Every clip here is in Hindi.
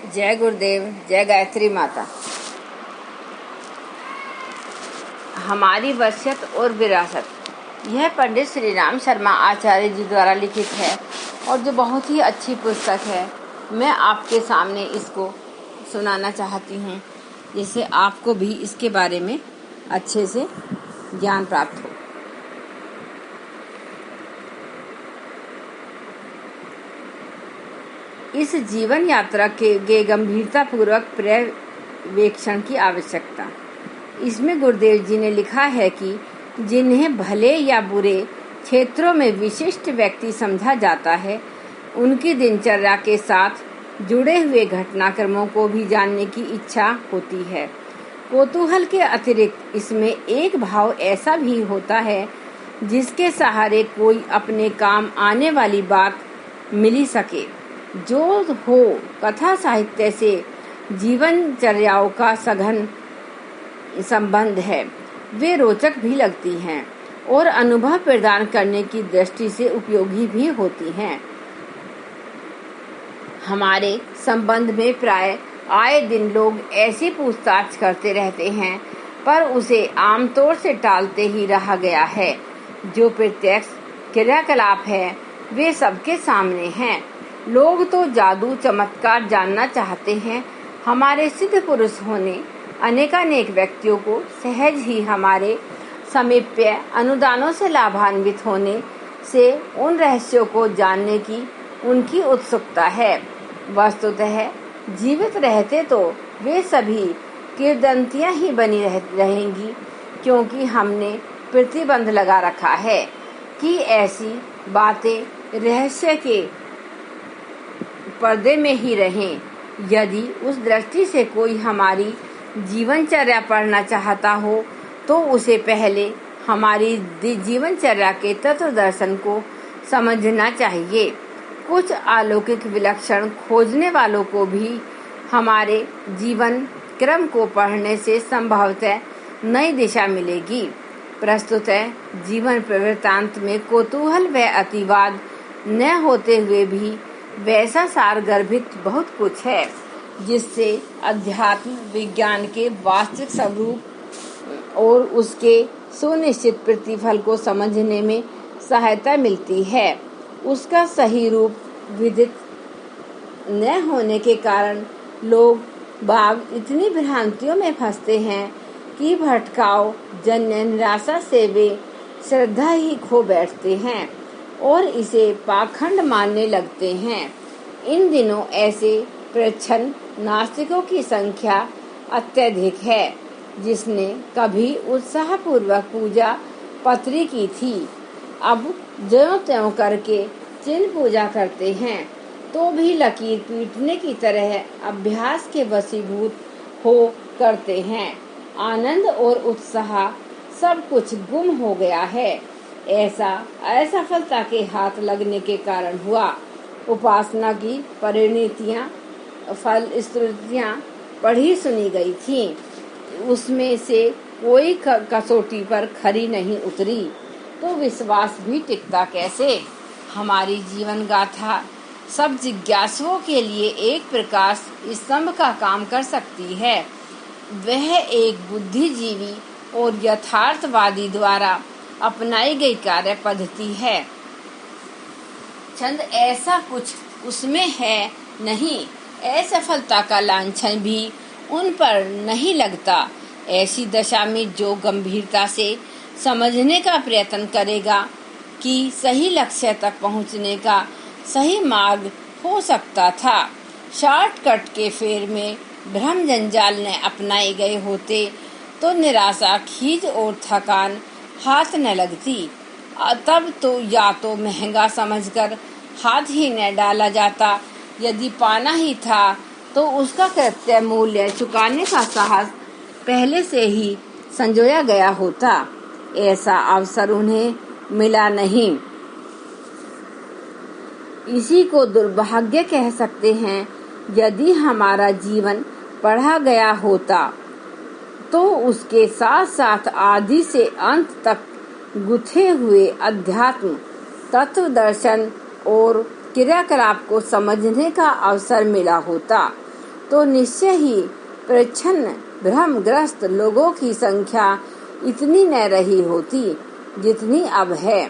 जय गुरुदेव, जय गायत्री माता। हमारी वसीयत और विरासत, यह पंडित श्री राम शर्मा आचार्य जी द्वारा लिखित है और जो बहुत ही अच्छी पुस्तक है। मैं आपके सामने इसको सुनाना चाहती हूँ, जिससे आपको भी इसके बारे में अच्छे से ज्ञान प्राप्त हो। इस जीवन यात्रा के गंभीरता पूर्वक पर्यवेक्षण की आवश्यकता। इसमें गुरुदेव जी ने लिखा है कि जिन्हें भले या बुरे क्षेत्रों में विशिष्ट व्यक्ति समझा जाता है, उनकी दिनचर्या के साथ जुड़े हुए घटनाक्रमों को भी जानने की इच्छा होती है। कौतूहल के अतिरिक्त इसमें एक भाव ऐसा भी होता है जिसके सहारे कोई अपने काम आने वाली बात मिली सके। जो हो कथा साहित्य से जीवनचर्याओं का सघन संबंध है, वे रोचक भी लगती हैं और अनुभव प्रदान करने की दृष्टि से उपयोगी भी होती हैं। हमारे संबंध में प्राय आए दिन लोग ऐसी पूछताछ करते रहते हैं, पर उसे आमतौर से टालते ही रहा गया है। जो प्रत्यक्ष क्रियाकलाप है वे सबके सामने हैं। लोग तो जादू चमत्कार जानना चाहते हैं। हमारे सिद्ध पुरुष होने अनेकानेक व्यक्तियों को सहज ही हमारे समीप्य अनुदानों से लाभान्वित होने से उन रहस्यों को जानने की उनकी उत्सुकता है। वस्तुतः जीवित रहते तो वे सभी किंवदंतियां ही बनी रहेंगी, क्योंकि हमने प्रतिबंध लगा रखा है कि ऐसी बातें रहस्य के पर्दे में ही रहें। यदि उस दृष्टि से कोई हमारी जीवनचर्या पढ़ना चाहता हो तो उसे पहले हमारी जीवनचर्या के तत्व दर्शन को समझना चाहिए। कुछ अलौकिक विलक्षण खोजने वालों को भी हमारे जीवन क्रम को पढ़ने से संभवतः नई दिशा मिलेगी। प्रस्तुतः जीवन प्रवृत्तांत में कौतूहल व अतिवाद न होते हुए भी वैसा सार गर्भित बहुत कुछ है जिससे अध्यात्म विज्ञान के वास्तविक स्वरूप और उसके सुनिश्चित प्रतिफल को समझने में सहायता मिलती है। उसका सही रूप विदित न होने के कारण लोग बाग इतनी भ्रांतियों में फंसते हैं कि भटकाव जन्य निराशा से वे श्रद्धा ही खो बैठते हैं और इसे पाखंड मानने लगते हैं। इन दिनों ऐसे प्रच्छन्न नास्तिकों की संख्या अत्यधिक है। जिसने कभी उत्साहपूर्वक पूजा पत्री की थी, अब ज्यों त्यों करके चिन्ह पूजा करते हैं, तो भी लकीर पीटने की तरह अभ्यास के वशीभूत हो करते हैं। आनंद और उत्साह सब कुछ गुम हो गया है। ऐसा असफलता के हाथ लगने के कारण हुआ। उपासना की परिणतियां फल स्तुतियां पढ़ी सुनी गई थीं, उसमें से कोई कसौटी पर खरी नहीं उतरी, तो विश्वास भी टिकता कैसे। हमारी जीवन गाथा सब जिज्ञासुओं के लिए एक प्रकाश स्तंभ का काम कर सकती है। वह एक बुद्धिजीवी और यथार्थवादी द्वारा अपनाई गई कार्य पद्धति है। चंद ऐसा कुछ उसमें है नहीं। असफलता का लांछन भी उन पर नहीं लगता। ऐसी दशा में जो गंभीरता से समझने का प्रयत्न करेगा कि सही लक्ष्य तक पहुंचने का सही मार्ग हो सकता था, शॉर्टकट के फेर में भ्रम जंजाल ने अपनाए गए होते तो निराशा, खीज और थकान हाथ न लगती। तब तो या तो महंगा समझकर हाथ ही न डाला जाता, यदि पाना ही था तो उसका कृत्य मूल्य चुकाने का साहस पहले से ही संजोया गया होता। ऐसा अवसर उन्हें मिला नहीं। इसी को दुर्भाग्य कह सकते हैं। यदि हमारा जीवन पढ़ा गया होता तो उसके साथ साथ आदि से अंत तक गुथे हुए अध्यात्म, तत्व दर्शन और क्रियाकलाप को समझने का अवसर मिला होता। तो निश्चय ही प्रच्छन्न भ्रमग्रस्त लोगों की संख्या इतनी न रही होती जितनी अब है।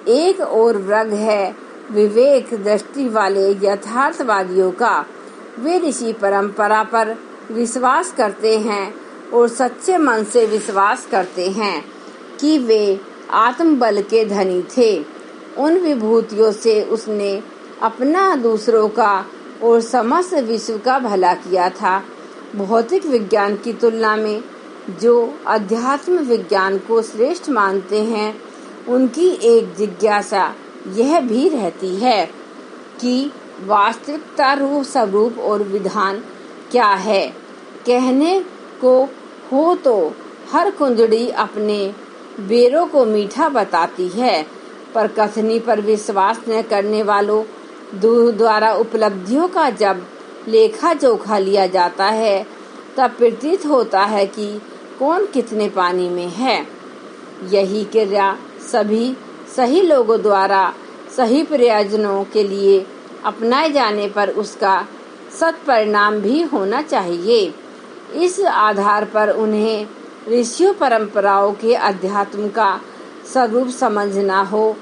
एक और वर्ग है विवेक दृष्टि वाले यथार्थवादियों का। वे ऋषि परंपरा पर विश्वास करते हैं और सच्चे मन से विश्वास करते हैं कि वे आत्मबल के धनी थे। उन विभूतियों से उसने अपना, दूसरों का और समस्त विश्व का भला किया था। भौतिक विज्ञान की तुलना में जो अध्यात्म विज्ञान को श्रेष्ठ मानते हैं, उनकी एक जिज्ञासा यह भी रहती है कि वास्तविकता रूप, स्वरूप और विधान क्या है। कहने को हो तो हर कुंजड़ी अपने बेरों को मीठा बताती है, पर कथनी पर विश्वास न करने वालों द्वारा उपलब्धियों का जब लेखा जोखा लिया जाता है, तब प्रतीत होता है कि कौन कितने पानी में है। यही क्रिया सभी सही लोगों द्वारा सही प्रयोजनों के लिए अपनाए जाने पर उसका सत्परिणाम भी होना चाहिए। इस आधार पर उन्हें ऋषियों परंपराओं के अध्यात्म का स्वरूप समझना हो।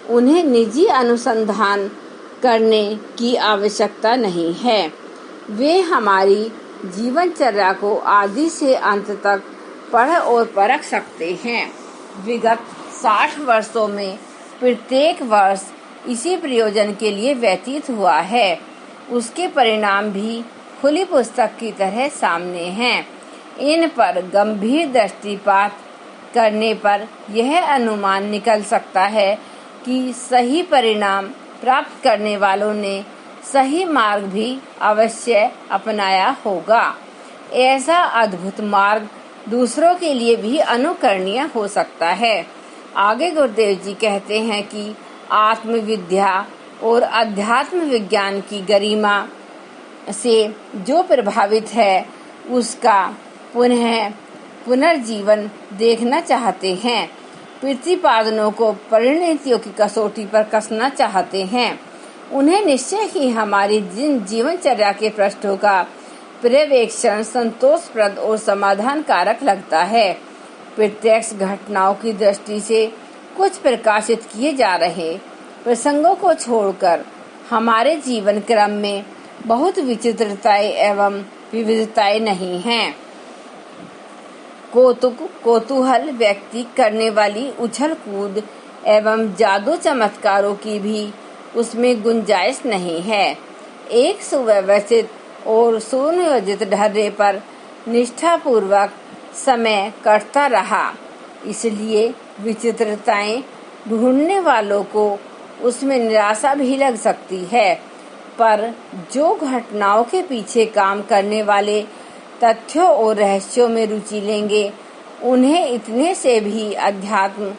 उन्हें निजी अनुसंधान करने की आवश्यकता नहीं है। वे हमारी जीवनचर्या को आदि से अंत तक पढ़ और परख सकते हैं। विगत 60 वर्षों में प्रत्येक वर्ष इसी प्रयोजन के लिए व्यतीत हुआ है। उसके परिणाम भी खुली पुस्तक की तरह सामने हैं। इन पर गंभीर दृष्टिपात करने पर यह अनुमान निकल सकता है कि सही परिणाम प्राप्त करने वालों ने सही मार्ग भी अवश्य अपनाया होगा। ऐसा अद्भुत मार्ग दूसरों के लिए भी अनुकरणीय हो सकता है। आगे गुरुदेव जी कहते हैं कि आत्मविद्या और अध्यात्म विज्ञान की गरिमा से जो प्रभावित है, उसका पुनर्जीवन देखना चाहते हैं। प्रतिपादनों को परिणतियों की कसौटी पर कसना चाहते हैं। उन्हें निश्चय ही हमारी जीवनचर्या के पृष्ठों का पर्यवेक्षण संतोषप्रद और समाधान कारक लगता है। प्रत्यक्ष घटनाओं की दृष्टि से कुछ प्रकाशित किए जा रहे प्रसंगों को छोड़कर हमारे जीवन क्रम में बहुत विचित्रताएं एवं विविधताएं नहीं हैं। कौतूहल व्यक्ति करने वाली उछल कूद एवं जादू चमत्कारों की भी उसमें गुंजाइश नहीं है। एक सुव्यवस्थित और सुनियोजित ढर्रे पर निष्ठापूर्वक समय कटता रहा, इसलिए विचित्रताएं ढूंढने वालों को उसमें निराशा भी लग सकती है। पर जो घटनाओं के पीछे काम करने वाले तथ्यों और रहस्यों में रुचि लेंगे, उन्हें इतने से भी अध्यात्म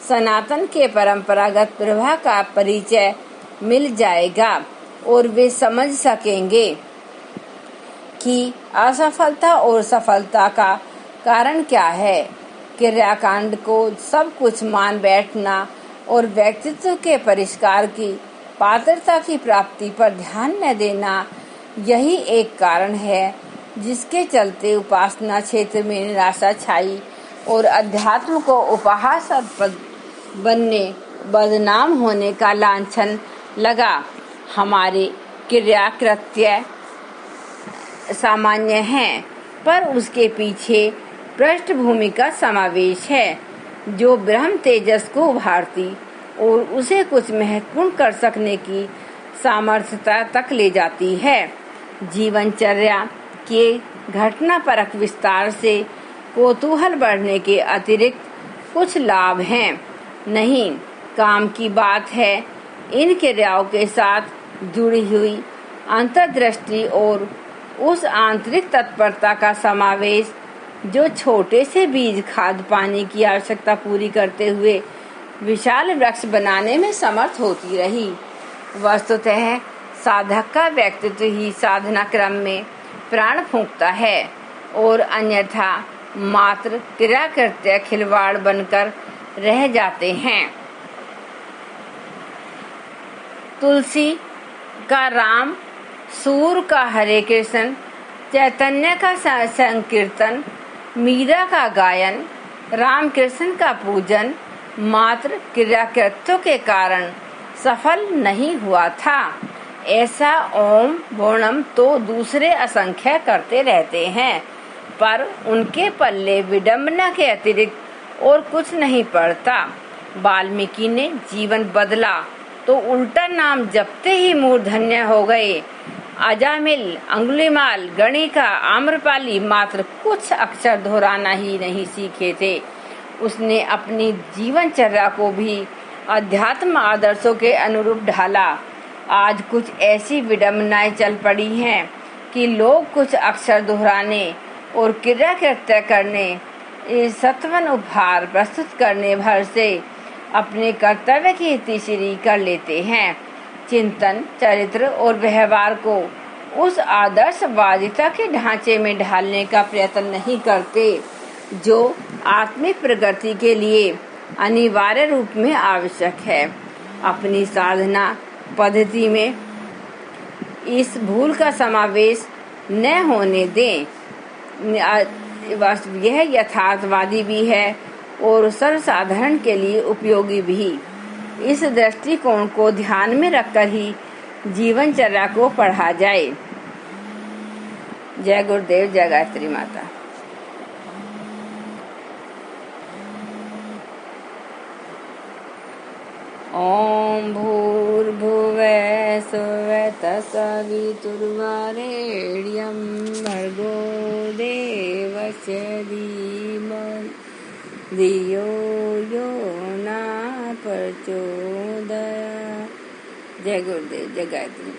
सनातन के परंपरागत प्रवाह का परिचय मिल जाएगा और वे समझ सकेंगे कि असफलता और सफलता का कारण क्या है। क्रियाकांड को सब कुछ मान बैठना और व्यक्तित्व के परिष्कार की पात्रता की प्राप्ति पर ध्यान न देना, यही एक कारण है जिसके चलते उपासना क्षेत्र में निराशा छाई और अध्यात्म को उपहासास्पद बनने, बदनाम होने का लांछन लगा। हमारे क्रियाकृत्य सामान्य हैं, पर उसके पीछे पृष्ठभूमि का समावेश है जो ब्रह्म तेजस को उभारती और उसे कुछ महत्वपूर्ण कर सकने की सामर्थ्यता तक ले जाती है। जीवनचर्या के घटनापरक विस्तार से कौतूहल बढ़ने के अतिरिक्त कुछ लाभ हैं नहीं। काम की बात है, इन क्रियाओं के साथ जुड़ी हुई अंतर्दृष्टि और उस आंतरिक तत्परता का समावेश जो छोटे से बीज खाद पानी की आवश्यकता पूरी करते हुए विशाल वृक्ष बनाने में समर्थ होती रही। वस्तुतः साधक का व्यक्तित्व ही साधना क्रम में प्राण फूंकता है और अन्यथा मात्र क्रियाकृत्य खिलवाड़ बनकर रह जाते हैं। तुलसी का राम, सूर का हरे कृष्ण, चैतन्य का संकीर्तन, मीरा का गायन, रामकृष्ण का पूजन मात्र क्रियाकृत्यों के कारण सफल नहीं हुआ था। ऐसा ओम बोणम तो दूसरे असंख्य करते रहते हैं, पर उनके पल्ले विडंबना के अतिरिक्त और कुछ नहीं पड़ता। वाल्मीकि ने जीवन बदला तो उल्टा नाम जपते ही मूर्धन्य हो गए। अजामिल, अंगुलीमाल, गणिका, आम्रपाली मात्र कुछ अक्षर दोहराना ही नहीं सीखे थे। उसने अपनी जीवनचर्या को भी अध्यात्म आदर्शों के अनुरूप ढाला। आज कुछ ऐसी विडंबनाएं चल पड़ी हैं कि लोग कुछ अक्षर दोहराने और क्रिया कृत्य करने, सत्वन उपहार प्रस्तुत करने भर से अपने कर्तव्य की तीसरी कर लेते हैं। चिंतन, चरित्र और व्यवहार को उस आदर्शवादिता के ढांचे में ढालने का प्रयत्न नहीं करते जो आत्मिक प्रगति के लिए अनिवार्य रूप में आवश्यक है। अपनी साधना पद्धति में इस भूल का समावेश न होने दें। यह यथार्थवादी भी है और सर्वसाधारण के लिए उपयोगी भी। इस दृष्टिकोण को ध्यान में रखकर ही जीवनचर्या को पढ़ा जाए। जय गुरुदेव, जय गायत्री माता। ओम भूर्भुवः स्वः तत्सवितुर्वरेण्यं भर्गो देवस्य धीमहि धियो यो न प्रचोदयात्। जय गुरुदेव, जय गायत्री।